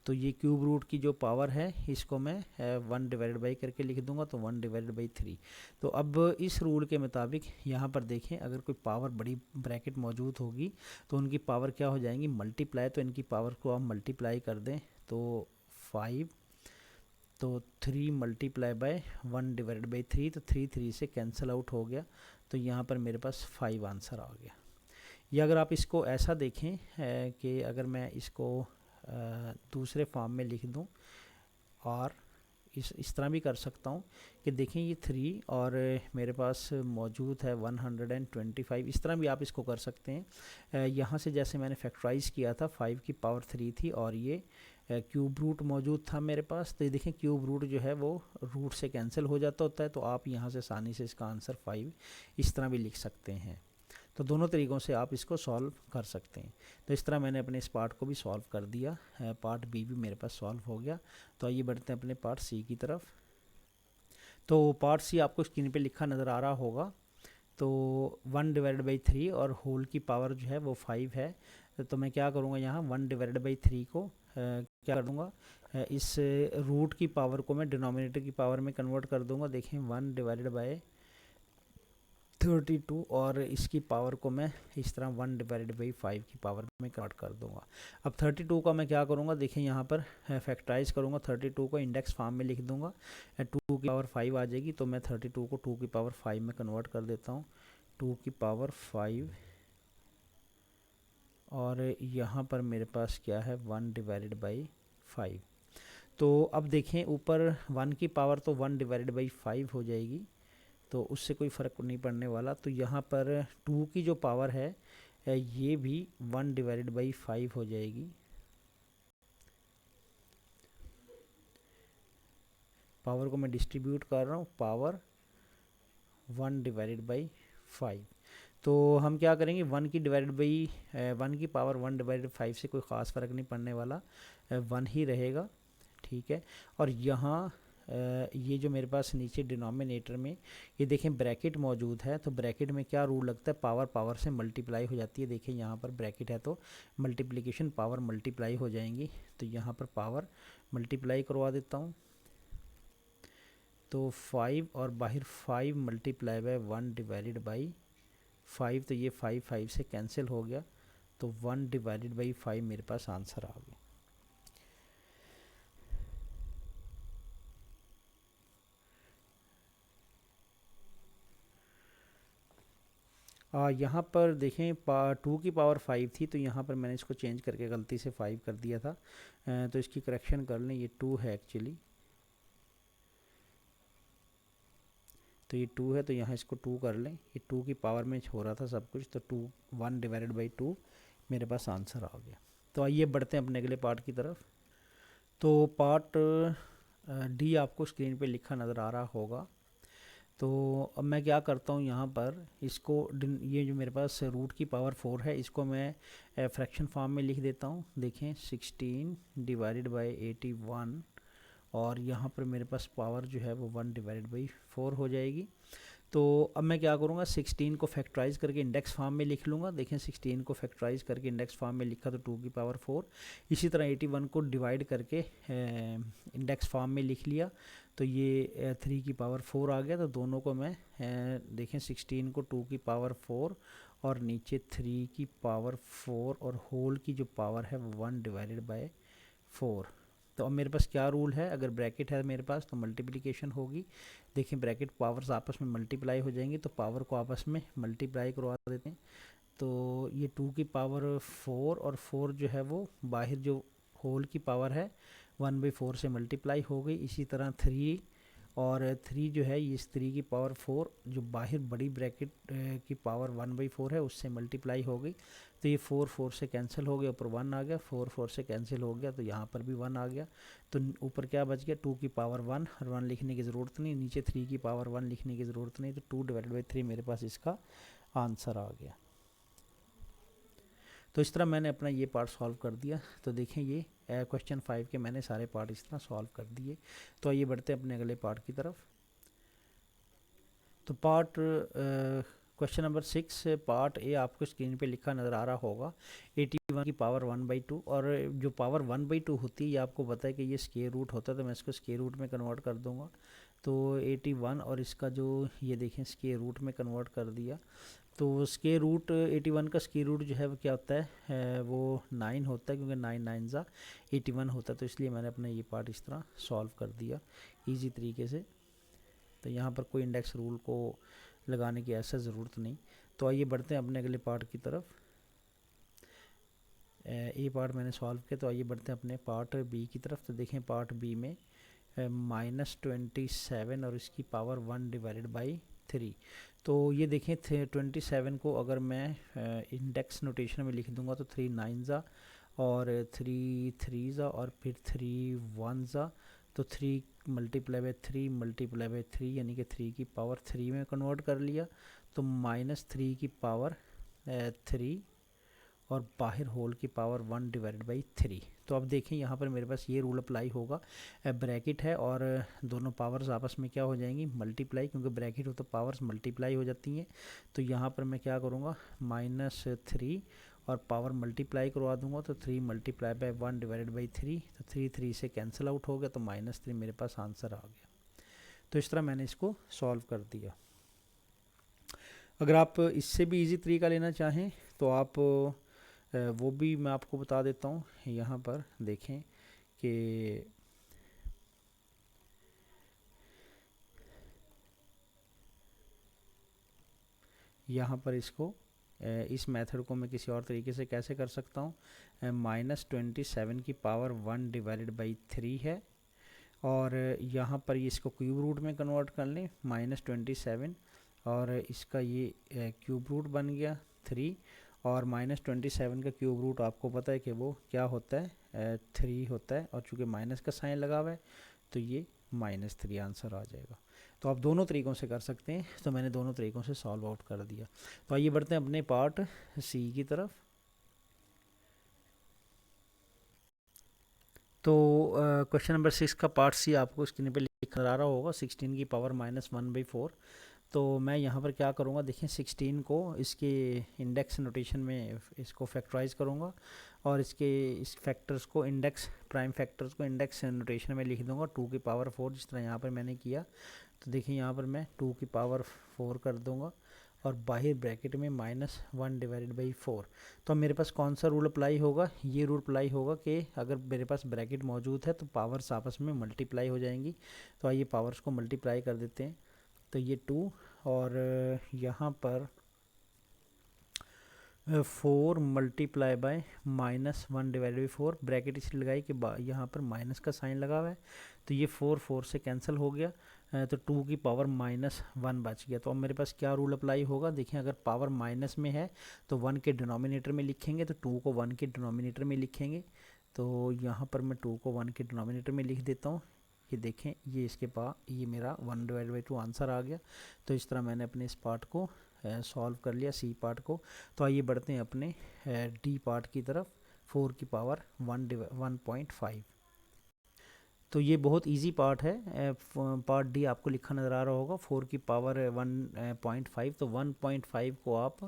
A: तो ये क्यूब रूट की जो पावर है इसको मैं 1 करके लिख दूंगा, तो 1/3। तो अब इस रूल के मुताबिक यहाँ पर देखें, अगर कोई पावर बड़ी ब्रैकेट मौजूद होगी तो उनकी पावर क्या हो जाएंगी, मल्टीप्लाई। तो इनकी पावर को आप मल्टीप्लाई कर दें तो 5, तो 3 मल्टीप्लाई बाय 1/3, तो 3 से कैंसिल आउट हो गया, तो यहाँ पर मेरे पास 5 आंसर आ गया। या अगर आप इसको ऐसा देखें कि अगर मैं इसको दूसरे फॉर्म में लिख दूं, और इस तरह भी कर सकता हूं कि देखें ये 3 और मेरे पास मौजूद है 125, इस तरह भी आप इसको कर सकते हैं। यहाँ से जैसे मैंने फैक्टराइज़ किया था 5 की पावर 3 थी और ये क्यूब रूट मौजूद था मेरे पास, तो ये देखें क्यूब रूट जो है वो रूट से कैंसिल हो जाता होता है, तो आप यहाँ से आसानी से इसका आंसर 5 इस तरह भी लिख सकते हैं। तो दोनों तरीक़ों से आप इसको सॉल्व कर सकते हैं। तो इस तरह मैंने अपने इस पार्ट को भी सॉल्व कर दिया, पार्ट बी भी मेरे पास सॉल्व हो गया। तो आइए बढ़ते हैं अपने पार्ट सी की तरफ। तो पार्ट सी आपको स्क्रीन पे लिखा नज़र आ रहा होगा। तो 1/3 और होल की पावर जो है वो 5 है। तो मैं क्या करूँगा, यहाँ 1/3 को क्या कर दूँगा, इस रूट की पावर को मैं डिनोमिनेटर की पावर में कन्वर्ट कर दूँगा। देखें 1/32 और इसकी पावर को मैं इस तरह 1/5 की पावर में कन्वर्ट कर दूंगा। अब 32 का मैं क्या करूंगा, देखें यहाँ पर फैक्टराइज करूंगा, 32 को इंडेक्स फॉर्म में लिख दूंगा, 2 की पावर 5 आ जाएगी, तो मैं 32 को 2 की पावर 5 में कन्वर्ट कर देता हूँ, 2 की पावर 5। और यहाँ पर मेरे पास क्या है 1/5। तो अब देखें ऊपर 1 की पावर तो 1/5 हो जाएगी, तो उससे कोई फ़र्क नहीं पड़ने वाला। तो यहाँ पर 2 की जो पावर है ये भी 1/5 हो जाएगी। पावर को मैं डिस्ट्रीब्यूट कर रहा हूँ, पावर 1/5। तो हम क्या करेंगे, 1 की पावर 1/5 से कोई ख़ास फ़र्क नहीं पड़ने वाला, 1 ही रहेगा, ठीक है। और यहाँ ये जो मेरे पास नीचे डिनोमिनेटर में ये देखें ब्रैकेट मौजूद है, तो ब्रैकेट में क्या रूल लगता है, पावर पावर से मल्टीप्लाई हो जाती है। देखें यहाँ पर ब्रैकेट है तो मल्टीप्लिकेशन पावर मल्टीप्लाई हो जाएंगी, तो यहाँ पर पावर मल्टीप्लाई करवा देता हूँ। तो 5 और बाहर 5 मल्टीप्लाई बाय 1/5, तो ये 5 से कैंसिल हो गया, तो 1/5 मेरे पास आंसर आ गया। यहाँ पर देखें 2 की पावर 5 थी, तो यहाँ पर मैंने इसको चेंज करके गलती से 5 कर दिया था, तो इसकी करेक्शन कर लें, ये 2 है एक्चुअली, तो ये 2 है, तो यहाँ इसको 2 कर लें, ये 2 की पावर में हो रहा था सब कुछ, तो 1/2 मेरे पास आंसर आ गया। तो आइए बढ़ते हैं अपने अगले पार्ट की तरफ। तो पार्ट डी आपको स्क्रीन पे लिखा नज़र आ रहा होगा। तो अब मैं क्या करता हूँ, यहाँ पर इसको ये जो मेरे पास रूट की पावर 4 है, इसको मैं फ्रैक्शन फॉर्म में लिख देता हूँ। देखें 16/81, और यहाँ पर मेरे पास पावर जो है वो 1/4 हो जाएगी। तो अब मैं क्या करूँगा, 16 को फैक्टराइज करके इंडेक्स फॉर्म में लिख लूँगा। देखें 16 को फैक्टराइज करके इंडेक्स फॉर्म में लिखा तो 2 की पावर 4। इसी तरह 81 को डिवाइड करके इंडेक्स फॉर्म में लिख लिया, तो ये 3 की पावर 4 आ गया। तो दोनों को मैं देखें 16 को 2 की पावर 4 और नीचे 3 की पावर 4 और होल की जो पावर है वो 1/4। तो अब मेरे पास क्या रूल है, अगर ब्रैकेट है मेरे पास तो मल्टीप्लिकेशन होगी। देखें ब्रैकेट पावर्स आपस में मल्टीप्लाई हो जाएंगी, तो पावर को आपस में मल्टीप्लाई करवा देते हैं। तो ये 2 की पावर 4 और 4 जो है वो बाहर जो होल की पावर है 1/4 से मल्टीप्लाई हो गई। इसी तरह 3 और 3 जो है, ये इस 3 की पावर 4 जो बाहर बड़ी ब्रैकेट की पावर 1/4 है उससे मल्टीप्लाई हो गई, तो ये 4 से कैंसिल हो गया, ऊपर 1 आ गया, 4 से कैंसिल हो गया, तो यहाँ पर भी 1 आ गया। तो ऊपर क्या बच गया, 2 की पावर 1, और 1 लिखने की ज़रूरत नहीं, नीचे 3 की पावर 1 लिखने की ज़रूरत नहीं, तो 2/3 मेरे पास इसका आंसर आ गया। तो इस तरह मैंने अपना ये पार्ट सॉल्व कर दिया। तो देखें ये क्वेश्चन 5 के मैंने सारे पार्ट इस तरह सॉल्व कर दिए। तो आइए बढ़ते हैं अपने अगले पार्ट की तरफ। तो part question number 6 part A आपको स्क्रीन पे लिखा नज़र आ रहा होगा 81 की पावर 1/2, और जो पावर 1/2 होती है ये आपको पता है कि ये स्क्वायर रूट होता है, तो मैं इसको स्क्वायर रूट में कन्वर्ट कर दूंगा। तो 81 और इसका जो ये देखें स्क्वायर रूट में कन्वर्ट कर दिया, तो स्क्वायर रूट 81 का स्क्वायर रूट जो है वो क्या होता है, वो 9 होता है, क्योंकि 9 9 ज़ा 81 होता है। तो इसलिए मैंने अपना ये पार्ट इस तरह सॉल्व कर दिया ईजी तरीके से। तो यहाँ पर कोई इंडेक्स रूल को लगाने की ऐसा ज़रूरत नहीं। तो आइए बढ़ते हैं अपने अगले पार्ट की तरफ। ये पार्ट मैंने सॉल्व किया, तो आइए बढ़ते हैं अपने पार्ट बी की तरफ। तो देखें पार्ट बी में -27 और इसकी पावर 1/3। तो ये देखें 27 को अगर मैं इंडेक्स नोटेशन में लिख दूंगा तो 3 9 ज़ा और 3 3 ज़ा और फिर 3 1 ज़ा, तो 3 मल्टीप्लाई बाई 3 मल्टीप्लाई बाई 3 यानी कि 3 की पावर 3 में कन्वर्ट कर लिया। तो -3 की पावर 3 और बाहर होल की पावर 1/3। तो अब देखें यहाँ पर मेरे पास ये रूल अप्लाई होगा, ब्रैकेट है और दोनों पावर्स आपस में क्या हो जाएंगी, मल्टीप्लाई, क्योंकि ब्रैकेट हो तो पावर्स मल्टीप्लाई हो जाती हैं। तो यहाँ पर मैं क्या करूँगा, -3 और पावर मल्टीप्लाई करवा दूंगा, तो 3 मल्टीप्लाई बाई 1/3, तो 3 3 से कैंसिल आउट हो गया, तो -3 मेरे पास आंसर आ गया। तो इस तरह मैंने इसको सॉल्व कर दिया। अगर आप इससे भी इजी तरीका लेना चाहें तो आप वो भी मैं आपको बता देता हूँ। यहाँ पर देखें कि यहाँ पर इसको इस मेथड को मैं किसी और तरीके से कैसे कर सकता हूँ, -27 की पावर 1/3 है, और यहाँ पर इसको क्यूब रूट में कन्वर्ट कर लें, -27 और इसका ये क्यूब रूट बन गया 3, और -27 का क्यूब रूट आपको पता है कि वो क्या होता है, 3 होता है, और चूँकि माइनस का साइन लगा हुआ है तो ये -3 आंसर आ जाएगा। तो आप दोनों तरीक़ों से कर सकते हैं, तो मैंने दोनों तरीक़ों से सॉल्व आउट कर दिया। तो आइए बढ़ते हैं अपने पार्ट सी की तरफ। तो क्वेश्चन नंबर 6 का पार्ट सी आपको स्क्रीन पे लिखा आ रहा होगा 16 की पावर -1/4। तो मैं यहाँ पर क्या करूँगा, देखिए 16 को इसके इंडेक्स नोटेशन में इसको फैक्टराइज करूँगा, और इस फैक्टर्स को प्राइम फैक्टर्स को इंडेक्स नोटेशन में लिख दूँगा 2 की पावर 4, जिस तरह यहाँ पर मैंने किया। तो देखिए यहाँ पर मैं 2 की पावर 4 कर दूँगा और बाहर ब्रैकेट में -1/4। तो अब मेरे पास कौन सा रूल अप्लाई होगा, ये रूल अप्लाई होगा कि अगर मेरे पास ब्रैकेट मौजूद है तो पावर्स आपस में मल्टीप्लाई हो जाएंगी। तो आइए पावर्स को मल्टीप्लाई कर देते हैं। तो ये 2 और यहाँ पर 4 मल्टीप्लाई बाय -1/4, ब्रैकेट इसलिए लगाई कि यहाँ पर माइनस का साइन लगा हुआ है, तो ये 4 4 से कैंसिल हो गया, तो 2 की पावर -1 बच गया। तो अब मेरे पास क्या रूल अप्लाई होगा, देखिए अगर पावर माइनस में है तो 1 के डिनोमिनेटर में लिखेंगे, तो 2 को 1 के डिनोमिनेटर में लिखेंगे। तो यहाँ पर मैं 2 को 1 के डिनोमिनेटर में लिख देता हूँ। ये देखें ये इसके पास ये मेरा 1/2 आंसर आ गया। तो इस तरह मैंने अपने इस पार्ट को सॉल्व कर लिया, सी पार्ट को। तो आइए बढ़ते हैं अपने डी पार्ट की तरफ, 4 की पावर 1/5। तो ये बहुत इजी पार्ट है। पार्ट डी आपको लिखा नज़र आ रहा होगा 4 की पावर 1/5। तो 1/5 को आप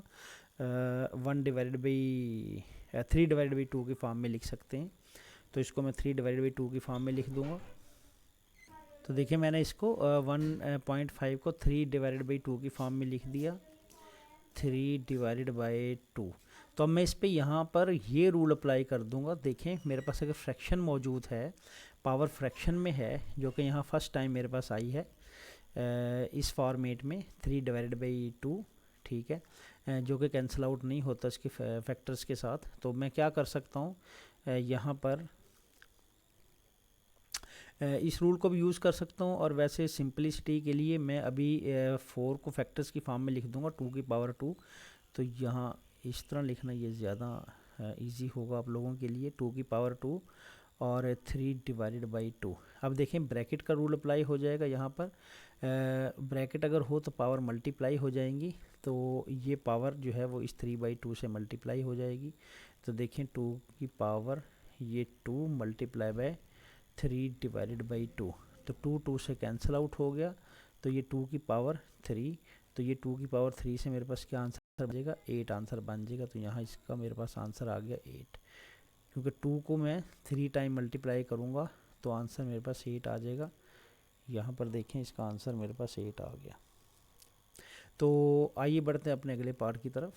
A: 3/2 की फॉर्म में लिख सकते हैं। तो इसको मैं 3/2 की फॉर्म में लिख दूंगा। तो देखिए मैंने इसको 1/5 को 3/2 की फॉर्म में लिख दिया, 3/2। तो अब मैं इस पे यहाँ पर ये रूल अप्लाई कर दूंगा। देखें मेरे पास अगर फ्रैक्शन मौजूद है, पावर फ्रैक्शन में है, जो कि यहाँ फर्स्ट टाइम मेरे पास आई है इस फॉर्मेट में 3/2, ठीक है, जो कि कैंसिल आउट नहीं होता इसके फैक्टर्स के साथ। तो मैं क्या कर सकता हूँ, यहाँ पर इस रूल को भी यूज़ कर सकता हूँ, और वैसे सिंपलिसिटी के लिए मैं अभी 4 को फैक्टर्स की फॉर्म में लिख दूंगा 2 की पावर 2। तो यहाँ इस तरह लिखना ये ज़्यादा इजी होगा आप लोगों के लिए, 2 की पावर 2 और 3/2। अब देखें ब्रैकेट का रूल अप्लाई हो जाएगा यहाँ पर, ब्रैकेट अगर हो तो पावर मल्टीप्लाई हो जाएंगी, तो ये पावर जो है वो इस 3/2 से मल्टीप्लाई हो जाएगी। तो देखें 2 की पावर ये 2 मल्टीप्लाई बाय 3/2, तो 2 2 से कैंसिल आउट हो गया, तो ये 2 की पावर 3 तो ये 2 की पावर 3 से मेरे पास क्या आंसर बन जाएगा, 8 आंसर बन जाएगा। तो यहाँ इसका मेरे पास आंसर आ गया 8, क्योंकि 2 को मैं 3 टाइम मल्टीप्लाई करूँगा तो आंसर मेरे पास 8 आ जाएगा। यहाँ पर देखें इसका आंसर मेरे पास 8 आ गया। तो आइए बढ़ते हैं अपने अगले पार्ट की तरफ।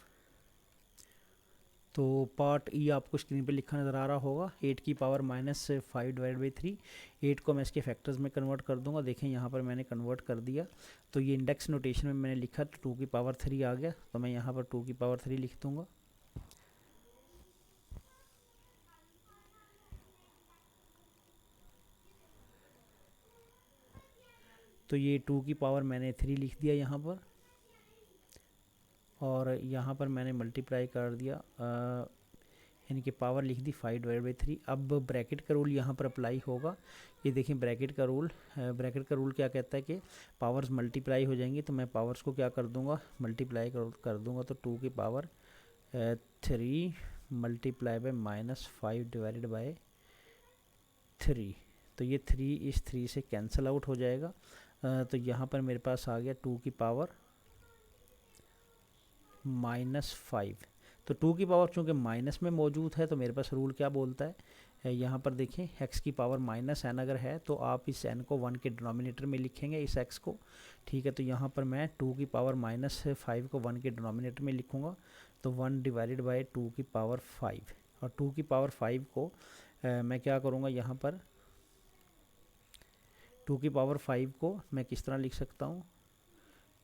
A: तो पार्ट ई आपको स्क्रीन पे लिखा नज़र आ रहा होगा, 8 की पावर -5 डिवाइड बाई 3। 8 को मैं इसके फैक्टर्स में कन्वर्ट कर दूंगा। देखें यहाँ पर मैंने कन्वर्ट कर दिया, तो ये इंडेक्स नोटेशन में मैंने लिखा तो 2 की पावर 3 आ गया, तो मैं यहाँ पर 2 की पावर 3 लिख दूँगा। तो ये 2 की पावर मैंने 3 लिख दिया यहाँ पर, और यहाँ पर मैंने मल्टीप्लाई कर दिया, यानी कि पावर लिख दी 5 डिवाइड बाई 3। अब ब्रैकेट का रूल यहाँ पर अप्लाई होगा। ये देखें ब्रैकेट का रूल क्या कहता है कि पावर्स मल्टीप्लाई हो जाएंगी, तो मैं पावर्स को क्या कर दूँगा, मल्टीप्लाई कर दूँगा। तो 2 की power 3 multiply by -5 divided by 3। तो ये 3 इस 3 से कैंसिल आउट हो जाएगा। तो यहाँ पर मेरे पास आ गया 2 की पावर -5। तो 2 की पावर चूँकि माइनस में मौजूद है, तो मेरे पास रूल क्या बोलता है, यहाँ पर देखें x की पावर -n अगर है तो आप इस n को 1 के डिनोमिनेटर में लिखेंगे, इस x को, ठीक है। तो यहाँ पर मैं 2 की पावर -5 को 1 के डिनोमिनेटर में लिखूँगा, तो 1 डिवाइडेड बाई 2 की पावर 5। और 2 की पावर 5 को मैं क्या करूँगा, यहाँ पर 2 की पावर 5 को मैं किस तरह लिख सकता हूँ,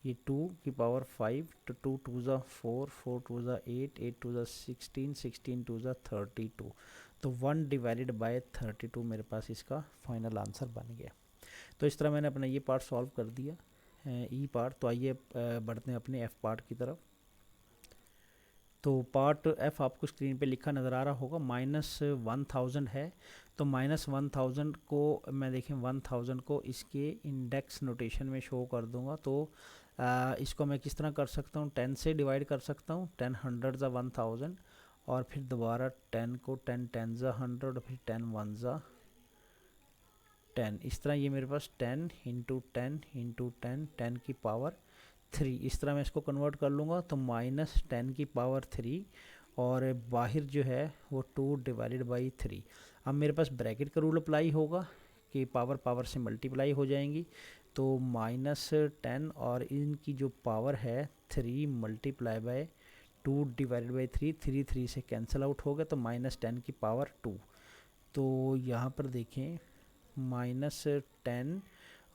A: ये 2 की पावर 5, तो 2 2 ज़ा 4, 4 2 ज़ा 8, 8 2 ज़ा 16, 16 2 ज़ा 32। तो 1 डिवाइडेड बाय 32 मेरे पास इसका फाइनल आंसर बन गया। तो इस तरह मैंने अपना ये पार्ट सॉल्व कर दिया, ई पार्ट। तो आइए बढ़ते हैं अपने एफ पार्ट की तरफ। तो पार्ट एफ आपको स्क्रीन पे लिखा नज़र आ रहा होगा, -1000 है। तो -1000 को मैं देखें 1000 को इसके इंडेक्स नोटेशन में शो कर दूंगा। तो इसको मैं किस तरह कर सकता हूँ, 10 से डिवाइड कर सकता हूँ, 10 100 ज़ा 1000, और फिर दोबारा 10 को 10 10 ज़ा 100, और फिर 10 1 ज़ा 10। इस तरह ये मेरे पास 10 इंटू 10 इंटू 10, 10 की पावर 3, इस तरह मैं इसको कन्वर्ट कर लूँगा। तो -10 की पावर 3, और बाहर जो है वो 2 डिवाइडेड बाई 3। अब मेरे पास ब्रैकेट का रूल अप्लाई होगा कि पावर पावर से मल्टीप्लाई हो जाएंगी। तो -10 और इनकी जो पावर है 3 मल्टीप्लाई बाय 2 डिवाइडेड बाई 3, 3 3 से कैंसिल आउट हो गया, तो -10 की पावर 2। तो यहाँ पर देखें -10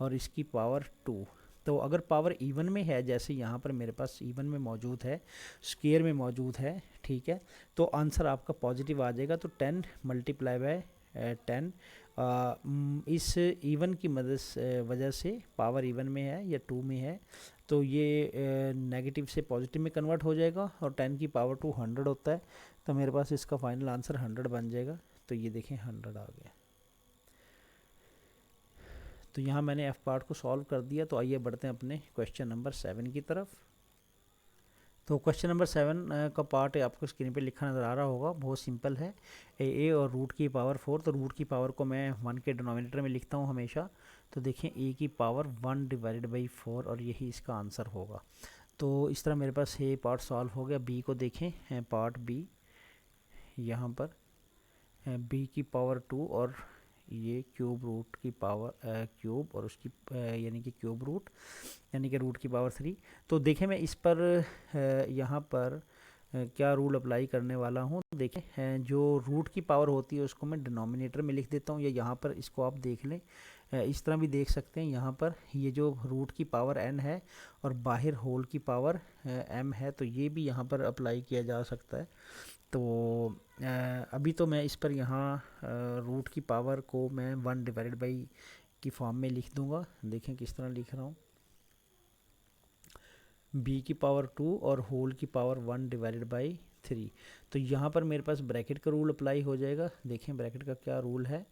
A: और इसकी पावर 2। तो अगर पावर इवन में है, जैसे यहाँ पर मेरे पास इवन में मौजूद है, स्क्वायर में मौजूद है, ठीक है, तो आंसर आपका पॉजिटिव आ जाएगा। तो 10 मल्टीप्लाई बाय 10, इस इवन की मदद वजह से पावर इवन में है या 2 में है, तो ये नेगेटिव से पॉजिटिव में कन्वर्ट हो जाएगा, और 10 की पावर 2 100 होता है। तो मेरे पास इसका फाइनल आंसर 100 बन जाएगा। तो ये देखें 100 आ गया। तो यहाँ मैंने एफ पार्ट को सॉल्व कर दिया। तो आइए बढ़ते हैं अपने क्वेश्चन नंबर 7 की तरफ। तो क्वेश्चन नंबर 7 का पार्ट आपको स्क्रीन पे लिखा नज़र आ रहा होगा, बहुत सिंपल है। ए और रूट की पावर 4, तो रूट की पावर को मैं 1 के डिनोमिनेटर में लिखता हूँ हमेशा। तो देखें ए की पावर 1 डिवाइडेड बाई 4, और यही इसका आंसर होगा। तो इस तरह मेरे पास ये पार्ट सॉल्व हो गया। बी को देखें, पार्ट बी, यहाँ पर बी की पावर 2 और ये क्यूब रूट की पावर क्यूब, और उसकी यानी कि क्यूब रूट यानी कि रूट की पावर 3। तो देखें मैं इस पर यहाँ पर क्या रूल अप्लाई करने वाला हूँ। देखें जो रूट की पावर होती है उसको मैं डिनोमिनेटर में लिख देता हूँ, या यहाँ पर इसको आप देख लें, इस तरह भी देख सकते हैं। यहाँ पर ये जो रूट की पावर n है और बाहर होल की पावर m है, तो ये भी यहाँ पर अप्लाई किया जा सकता है। तो अभी तो मैं इस पर यहाँ रूट की पावर को मैं 1 डिवाइडेड बाई की फॉर्म में लिख दूँगा। देखें किस तरह लिख रहा हूँ, b की पावर 2 और होल की पावर 1 डिवाइडेड बाई 3। तो यहाँ पर मेरे पास ब्रैकेट का रूल अप्लाई हो जाएगा। देखें ब्रैकेट का क्या रूल है,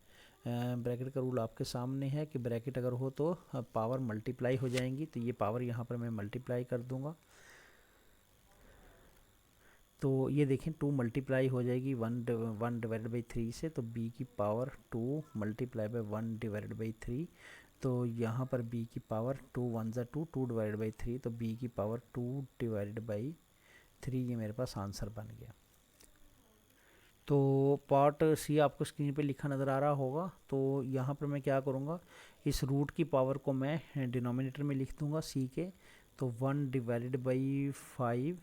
A: ब्रैकेट का रूल आपके सामने है कि ब्रैकेट अगर हो तो पावर मल्टीप्लाई हो जाएंगी। तो ये पावर यहाँ पर मैं मल्टीप्लाई कर दूँगा। तो ये देखें 2 मल्टीप्लाई हो जाएगी 1 डिवाइडेड बाई 3 से, तो b की power 2 multiply by 1 divided by 3। तो यहाँ पर b की पावर 2 1 ज़ा 2, 2 डिवाइडेड बाई 3, तो b की पावर 2 डिवाइडेड बाई 3, ये मेरे पास आंसर बन गया। तो पार्ट सी आपको स्क्रीन पे लिखा नज़र आ रहा होगा। तो यहाँ पर मैं क्या करूँगा, इस रूट की पावर को मैं डिनोमिनेटर में लिख दूँगा सी के, तो 1 डिवाइडेड बाई 5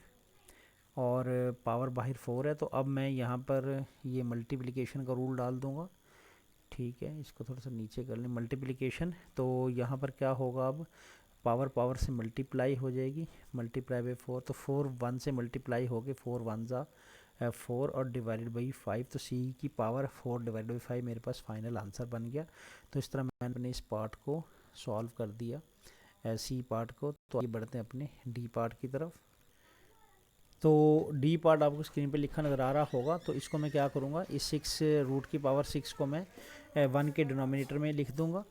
A: और पावर बाहर 4 है, तो अब मैं यहाँ पर ये मल्टीप्लिकेशन का रूल डाल दूँगा। ठीक है, इसको थोड़ा सा नीचे कर लें, मल्टीप्लिकेशन। तो यहाँ पर क्या होगा, अब पावर पावर से मल्टीप्लाई हो जाएगी, मल्टीप्लाई बाई 4, तो 4 1 से मल्टीप्लाई हो गए, 4 1 ज़ा 4 और डिवाइडेड बाई 5, तो सी की पावर 4 डिवाइडेड बाई 5 मेरे पास फाइनल आंसर बन गया। तो इस तरह मैंने इस पार्ट को सॉल्व कर दिया, सी पार्ट को। तो आगे बढ़ते हैं अपने डी पार्ट की तरफ। तो डी पार्ट आपको स्क्रीन पे लिखा नज़र आ रहा होगा। तो इसको मैं क्या करूँगा, इस 6 रूट की पावर 6 को मैं 1 के डिनोमिनेटर में लिख दूँगा।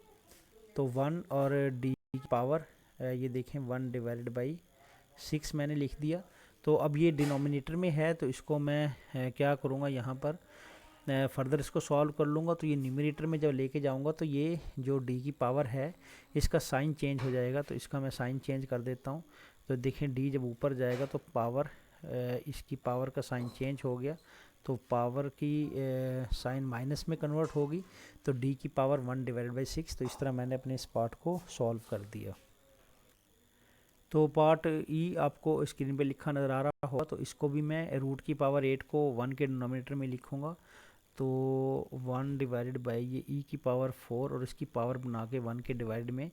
A: तो 1 और डी की पावर ये देखें 1 डिवाइडेड बाई 6 मैंने लिख दिया। तो अब ये डिनोमिनेटर में है, तो इसको मैं क्या करूँगा, यहाँ पर फर्दर इसको सॉल्व कर लूँगा। तो ये न्यूमरेटर में जब लेके जाऊँगा तो ये जो डी की पावर है इसका साइन चेंज हो जाएगा। तो इसका मैं साइन चेंज कर देता हूँ। तो देखें डी जब ऊपर जाएगा तो पावर इसकी पावर का साइन चेंज हो गया, तो पावर की साइन माइनस में कन्वर्ट होगी। तो डी की पावर 1 डिवाइडेड बाई 6। तो इस तरह मैंने अपने इस पार्ट को सॉल्व कर दिया। तो पार्ट ई आपको स्क्रीन पे लिखा नज़र आ रहा होगा। तो इसको भी मैं रूट की पावर 8 को 1 के डिनोमिनेटर में लिखूँगा। तो 1 डिवाइडेड बाई ये ई की पावर 4 और इसकी पावर बना के 1 के डिवाइड में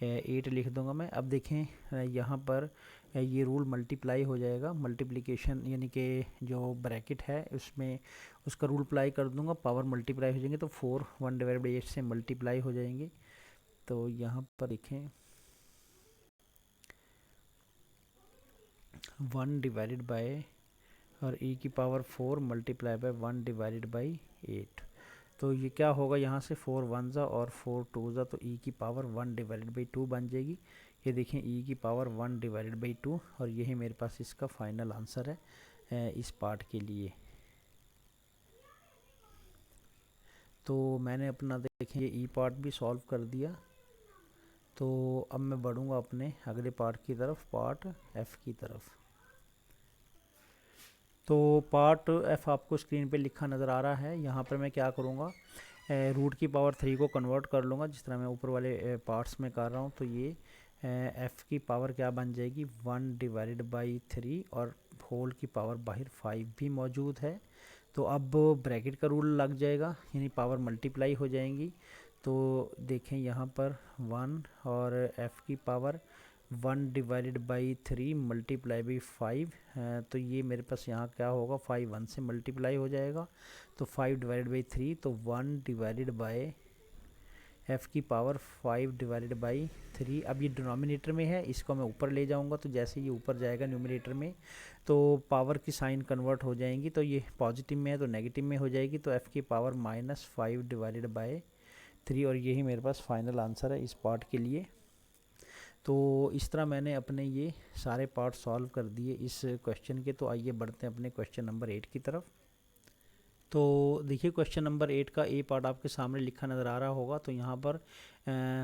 A: 8 लिख दूंगा मैं। अब देखें यहाँ पर ये रूल मल्टीप्लाई हो जाएगा, मल्टीप्लिकेशन यानी कि जो ब्रैकेट है उसमें उसका रूल अप्लाई कर दूंगा, पावर मल्टीप्लाई हो जाएंगे। तो 4 1 डिवाइड बाई 8 से मल्टीप्लाई हो जाएंगे। तो यहाँ पर देखें 1 डिवाइडेड बाय और e की power 4 multiply by 1 divided by 8। तो ये क्या होगा, यहाँ से 4 1 ज़ा और 4 2 ज़ा, तो e की पावर 1 डिवाइडेड बाई 2 बन जाएगी। ये देखें e की पावर 1 डिवाइडेड बाई 2, और यही मेरे पास इसका फाइनल आंसर है इस पार्ट के लिए। तो मैंने अपना देखें ये ई पार्ट भी सॉल्व कर दिया। तो अब मैं बढ़ूँगा अपने अगले पार्ट की तरफ, पार्ट एफ़ की तरफ। तो पार्ट एफ आपको स्क्रीन पे लिखा नज़र आ रहा है। यहाँ पर मैं क्या करूँगा, रूट की पावर 3 को कन्वर्ट कर लूँगा, जिस तरह मैं ऊपर वाले पार्ट्स में कर रहा हूँ। तो ये एफ़ की पावर क्या बन जाएगी, 1 डिवाइडेड बाई 3 और होल की पावर बाहर 5 भी मौजूद है। तो अब ब्रैकेट का रूल लग जाएगा, यानी पावर मल्टीप्लाई हो जाएंगी। तो देखें यहाँ पर 1 और एफ़ की power 1 divided by 3 multiply by 5 है। तो ये मेरे पास यहाँ क्या होगा, 5 1 से मल्टीप्लाई हो जाएगा। तो 5 डिवाइडेड बाई 3, तो 1 डिवाइडेड बाई एफ़ की पावर 5 डिवाइडेड बाई 3। अब ये डिनोमिनेटर में है, इसको मैं ऊपर ले जाऊंगा। तो जैसे ये ऊपर जाएगा न्यूमरेटर में, तो पावर की साइन कन्वर्ट हो जाएंगी। तो ये पॉजिटिव में है तो नेगेटिव में हो जाएगी। तो एफ़ की पावर -5 डिवाइडेड बाई 3, और यही मेरे पास फाइनल आंसर है इस पार्ट के लिए। तो इस तरह मैंने अपने ये सारे पार्ट सॉल्व कर दिए इस क्वेश्चन के। तो आइए बढ़ते हैं अपने क्वेश्चन नंबर 8 की तरफ। तो देखिए क्वेश्चन नंबर 8 का ए पार्ट आपके सामने लिखा नज़र आ रहा होगा। तो यहाँ पर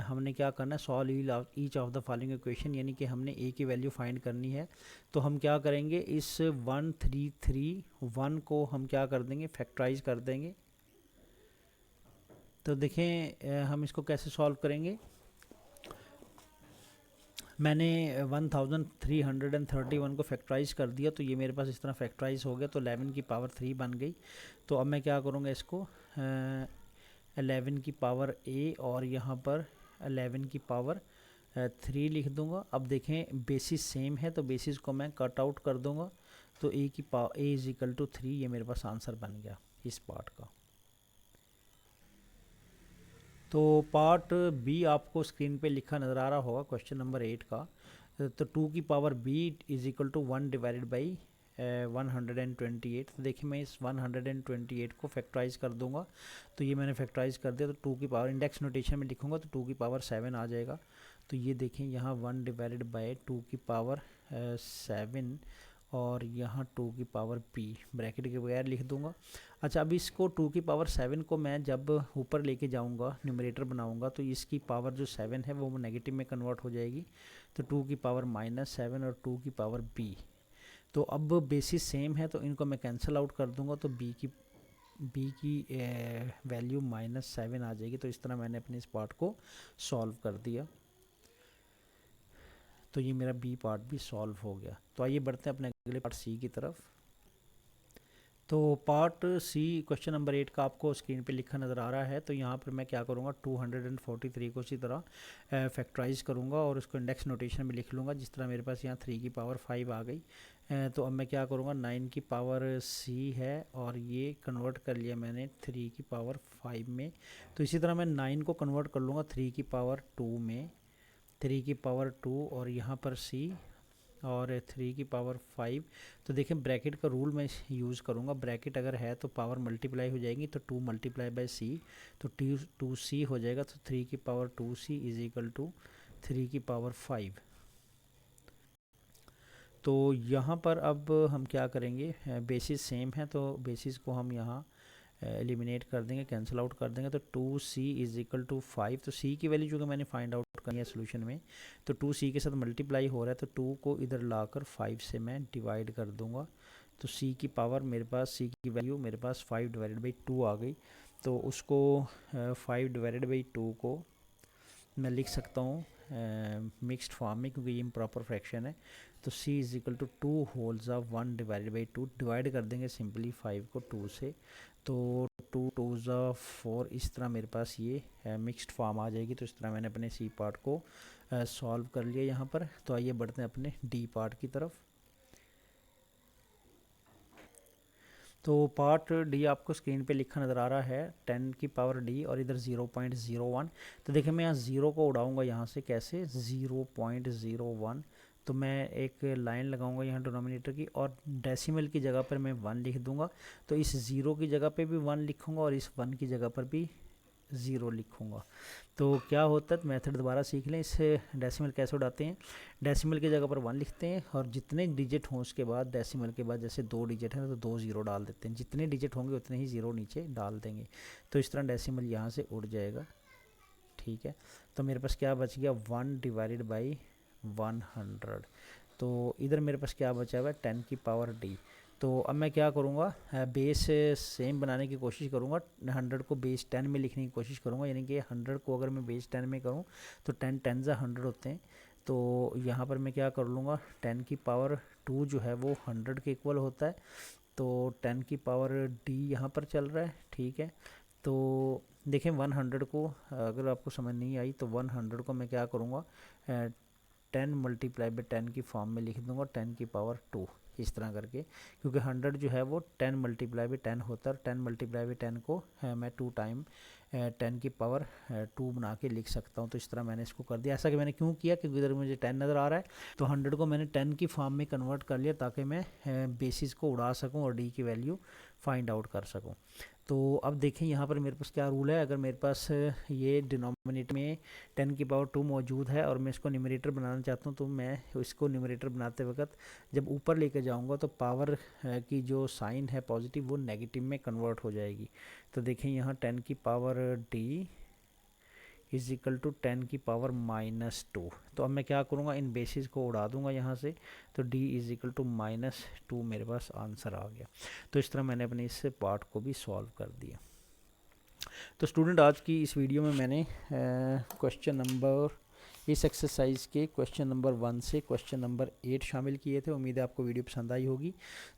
A: हमने क्या करना है, solve each of the following equation, यानी कि हमने ए की वैल्यू फाइंड करनी है। तो हम क्या करेंगे, इस 1331 को हम क्या कर देंगे, फैक्टराइज कर देंगे। तो देखें हम इसको कैसे सॉल्व करेंगे। मैंने 1331 को फैक्टराइज कर दिया। तो ये मेरे पास इस तरह फैक्टराइज हो गया। तो 11 की पावर 3 बन गई। तो अब मैं क्या करूँगा, इसको 11 की पावर a और यहाँ पर 11 की पावर 3 लिख दूँगा। अब देखें बेसिस सेम है, तो बेसिस को मैं कट आउट कर दूँगा। तो a की power a is equal to 3, ये मेरे पास आंसर बन गया इस पार्ट का। तो पार्ट बी आपको स्क्रीन पे लिखा नज़र आ रहा होगा क्वेश्चन नंबर 8 का। तो 2 की power b is equal to 1 divided by 128। तो देखिए मैं इस 128 को फैक्टराइज कर दूंगा। तो ये मैंने फैक्टराइज कर दिया। तो 2 की पावर इंडेक्स नोटेशन में लिखूंगा तो 2 की पावर 7 आ जाएगा। तो ये देखें यहाँ 1 डिवाइडेड बाई 2 की पावर 7 और यहाँ 2 की पावर p ब्रैकेट के बगैर लिख दूंगा। अच्छा, अब इसको 2 की पावर 7 को मैं जब ऊपर लेके जाऊंगा, न्यूमरेटर बनाऊंगा, तो इसकी पावर जो 7 है वो नेगेटिव में कन्वर्ट हो जाएगी। तो 2 की पावर -7 और 2 की पावर b। तो अब बेसिस सेम है तो इनको मैं कैंसिल आउट कर दूंगा, तो b की वैल्यू -7 आ जाएगी। तो इस तरह मैंने अपने इस पार्ट को सॉल्व कर दिया। तो ये मेरा बी पार्ट भी सॉल्व हो गया। तो आइए बढ़ते हैं अपने अगले पार्ट सी की तरफ। तो पार्ट सी क्वेश्चन नंबर 8 का आपको स्क्रीन पे लिखा नज़र आ रहा है। तो यहाँ पर मैं क्या करूँगा, 243 को इसी तरह फैक्टराइज करूँगा और उसको इंडेक्स नोटेशन में लिख लूँगा। जिस तरह मेरे पास यहाँ 3 की पावर 5 आ गई। तो अब मैं क्या करूँगा, 9 की पावर सी है और ये कन्वर्ट कर लिया मैंने 3 की पावर 5 में। तो इसी तरह मैं 9 को कन्वर्ट कर लूँगा 3 की पावर 2 में, 3 की पावर 2 और यहाँ पर सी और 3 की पावर 5। तो देखिए ब्रैकेट का रूल मैं यूज़ करूँगा। ब्रैकेट अगर है तो पावर मल्टीप्लाई हो जाएगी, तो 2 मल्टीप्लाई बाई सी, तो 2c हो जाएगा। तो 3 की power 2c is equal to 3 की पावर 5। तो यहाँ पर अब हम क्या करेंगे, बेसिस सेम है तो बेसिस को हम यहाँ एलिमिनेट कर देंगे, कैंसिल आउट कर देंगे। तो 2c इज इक्वल टू 5। तो c की वैल्यू जो कि मैंने फाइंड आउट करनी है सोल्यूशन में, तो 2c के साथ मल्टीप्लाई हो रहा है, तो 2 को इधर लाकर 5 से मैं डिवाइड कर दूंगा। तो c की पावर मेरे पास, c की वैल्यू मेरे पास 5 डिवाइडेड बाई 2 आ गई। तो उसको 5 डिवाइडेड बाई 2 को मैं लिख सकता हूँ मिक्स्ड फॉर्म में, क्योंकि ये इम्प्रॉपर फ्रैक्शन है। तो c is equal to 2 wholes of 1 divided by 2, divide कर देंगे सिंपली 5 को 2 से। तो 2 2s 4, इस तरह मेरे पास ये मिक्स्ड फॉर्म आ जाएगी। तो इस तरह मैंने अपने सी पार्ट को सॉल्व कर लिया यहाँ पर। तो आइए बढ़ते हैं अपने डी पार्ट की तरफ। तो पार्ट डी आपको स्क्रीन पे लिखा नज़र आ रहा है 10 की पावर डी और इधर 0.01। तो देखिए मैं यहाँ ज़ीरो को उड़ाऊँगा, यहाँ से कैसे 0.01। तो मैं एक लाइन लगाऊंगा यहाँ डिनोमिनेटर की और डेसिमल की जगह पर मैं 1 लिख दूंगा। तो इस ज़ीरो की जगह पे भी 1 लिखूंगा और इस 1 की जगह पर भी 0 लिखूंगा। तो क्या होता है, मेथड दोबारा सीख लें। इससे डेसिमल कैसे उड़ाते हैं, डेसिमल की जगह पर 1 लिखते हैं और जितने डिजिट हों उसके बाद डेसिमल के बाद, जैसे 2 डिजिट है तो 2 ज़ीरो डाल देते हैं, जितने डिजिट होंगे उतने ही ज़ीरो नीचे डाल देंगे। तो इस तरह डेसिमल यहाँ से उड़ जाएगा। ठीक है, तो मेरे पास क्या बच गया, 1 डिवाइडेड बाई 100। तो इधर मेरे पास क्या बचा हुआ है, 10 की पावर डी। तो अब मैं क्या करूँगा, बेस सेम बनाने की कोशिश करूँगा, 100 को बेस 10 में लिखने की कोशिश करूँगा। यानी कि 100 को अगर मैं बेस 10 में करूँ तो 10 10 100 होते हैं। तो यहाँ पर मैं क्या कर लूँगा, 10 की पावर 2 जो है वो 100 के इक्वल होता है। तो 10 की पावर डी यहाँ पर चल रहा है। ठीक है, तो देखें 100 को अगर आपको समझ नहीं आई तो 100 को मैं क्या करूँगा, 10 मल्टीप्लाई बाई 10 की फॉर्म में लिख दूंगा, 10 की पावर 2 इस तरह करके, क्योंकि 100 जो है वो 10 मल्टीप्लाई बाई 10 होता है। 10 मल्टीप्लाई बाई 10 को मैं 2 टाइम 10 की पावर 2 बना के लिख सकता हूँ। तो इस तरह मैंने इसको कर दिया। ऐसा कि मैंने क्यों किया, क्योंकि इधर मुझे 10 नज़र आ रहा है, तो 100 को मैंने 10 की फॉर्म में कन्वर्ट कर लिया ताकि मैं बेसिस को उड़ा सकूँ और डी की वैल्यू फाइंड आउट कर सकूँ। तो अब देखें यहाँ पर मेरे पास क्या रूल है, अगर मेरे पास ये डिनोमिनेटर में 10 की पावर 2 मौजूद है और मैं इसको न्यूमरेटर बनाना चाहता हूँ, तो मैं इसको न्यूमरेटर बनाते वक्त जब ऊपर लेके जाऊँगा तो पावर की जो साइन है पॉजिटिव वो नेगेटिव में कन्वर्ट हो जाएगी। तो देखें यहाँ 10 की power D is equal to 10 की पावर -2। तो अब मैं क्या करूँगा, इन बेसिस को उड़ा दूंगा यहाँ से। तो d इज इक्वल टू -2 मेरे पास आंसर आ गया। तो इस तरह मैंने अपने इस पार्ट को भी सॉल्व कर दिया। तो स्टूडेंट आज की इस वीडियो में मैंने क्वेश्चन नंबर, इस एक्सरसाइज के क्वेश्चन नंबर 1 से क्वेश्चन नंबर 8 शामिल किए थे। उम्मीद है आपको वीडियो पसंद आई होगी।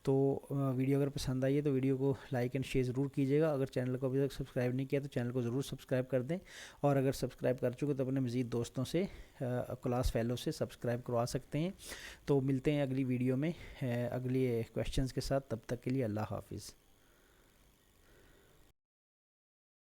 A: तो वीडियो अगर पसंद आई है तो वीडियो को लाइक एंड शेयर ज़रूर कीजिएगा। अगर चैनल को अभी तक सब्सक्राइब नहीं किया तो चैनल को ज़रूर सब्सक्राइब कर दें, और अगर सब्सक्राइब कर चुके तो अपने मज़ीद दोस्तों से, क्लास फेलो से सब्सक्राइब करवा सकते हैं। तो मिलते हैं अगली वीडियो में अगले क्वेश्चन के साथ। तब तक के लिए अल्लाह हाफिज़।